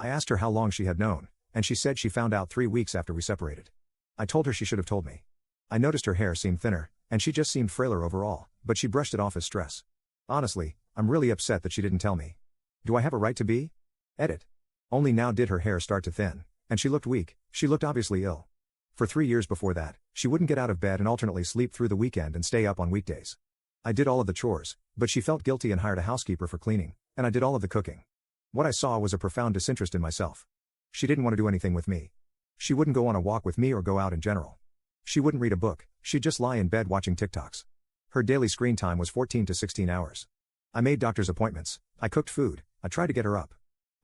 I asked her how long she had known, and she said she found out 3 weeks after we separated. I told her she should have told me. I noticed her hair seemed thinner, and she just seemed frailer overall, but she brushed it off as stress. Honestly, I'm really upset that she didn't tell me. Do I have a right to be? Edit. Only now did her hair start to thin, and she looked weak. She looked obviously ill. For 3 years before that, she wouldn't get out of bed and alternately sleep through the weekend and stay up on weekdays. I did all of the chores, but she felt guilty and hired a housekeeper for cleaning, and I did all of the cooking. What I saw was a profound disinterest in myself. She didn't want to do anything with me. She wouldn't go on a walk with me or go out in general. She wouldn't read a book, she'd just lie in bed watching TikToks. Her daily screen time was 14 to 16 hours. I made doctor's appointments, I cooked food, I tried to get her up.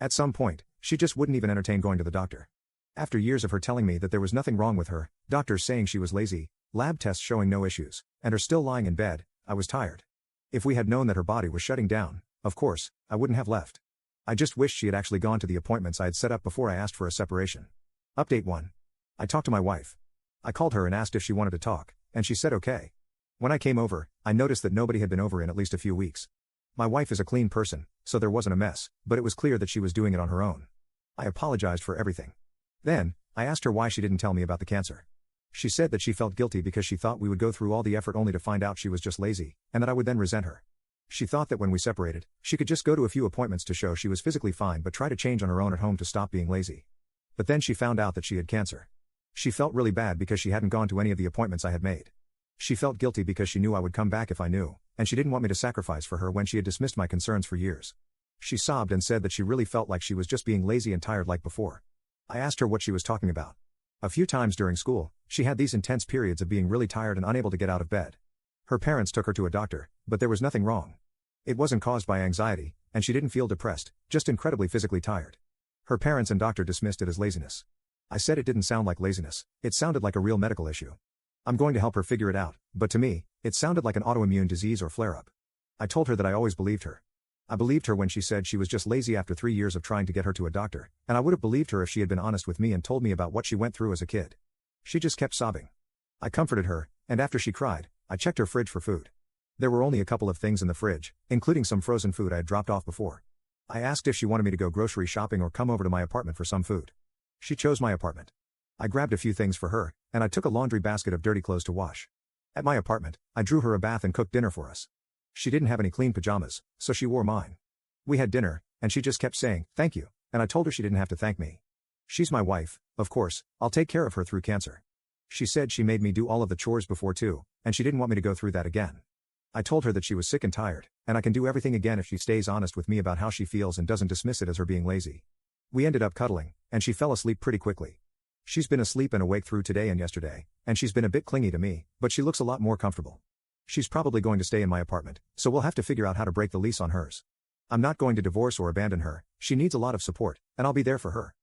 At some point, she just wouldn't even entertain going to the doctor. After years of her telling me that there was nothing wrong with her, doctors saying she was lazy, lab tests showing no issues, and her still lying in bed, I was tired. If we had known that her body was shutting down, of course, I wouldn't have left. I just wished she had actually gone to the appointments I had set up before I asked for a separation. Update 1. I talked to my wife. I called her and asked if she wanted to talk, and she said okay. When I came over, I noticed that nobody had been over in at least a few weeks. My wife is a clean person, so there wasn't a mess, but it was clear that she was doing it on her own. I apologized for everything. Then, I asked her why she didn't tell me about the cancer. She said that she felt guilty because she thought we would go through all the effort only to find out she was just lazy, and that I would then resent her. She thought that when we separated, she could just go to a few appointments to show she was physically fine but try to change on her own at home to stop being lazy. But then she found out that she had cancer. She felt really bad because she hadn't gone to any of the appointments I had made. She felt guilty because she knew I would come back if I knew, and she didn't want me to sacrifice for her when she had dismissed my concerns for years. She sobbed and said that she really felt like she was just being lazy and tired like before. I asked her what she was talking about. A few times during school, she had these intense periods of being really tired and unable to get out of bed. Her parents took her to a doctor, but there was nothing wrong. It wasn't caused by anxiety, and she didn't feel depressed, just incredibly physically tired. Her parents and doctor dismissed it as laziness. I said it didn't sound like laziness, it sounded like a real medical issue. I'm going to help her figure it out, but to me, it sounded like an autoimmune disease or flare-up. I told her that I always believed her. I believed her when she said she was just lazy after 3 years of trying to get her to a doctor, and I would have believed her if she had been honest with me and told me about what she went through as a kid. She just kept sobbing. I comforted her, and after she cried, I checked her fridge for food. There were only a couple of things in the fridge, including some frozen food I had dropped off before. I asked if she wanted me to go grocery shopping or come over to my apartment for some food. She chose my apartment. I grabbed a few things for her, and I took a laundry basket of dirty clothes to wash. At my apartment, I drew her a bath and cooked dinner for us. She didn't have any clean pajamas, so she wore mine. We had dinner, and she just kept saying, "Thank you," and I told her she didn't have to thank me. She's my wife, of course, I'll take care of her through cancer. She said she made me do all of the chores before too, and she didn't want me to go through that again. I told her that she was sick and tired, and I can do everything again if she stays honest with me about how she feels and doesn't dismiss it as her being lazy. We ended up cuddling, and she fell asleep pretty quickly. She's been asleep and awake through today and yesterday, and she's been a bit clingy to me, but she looks a lot more comfortable. She's probably going to stay in my apartment, so we'll have to figure out how to break the lease on hers. I'm not going to divorce or abandon her, she needs a lot of support, and I'll be there for her.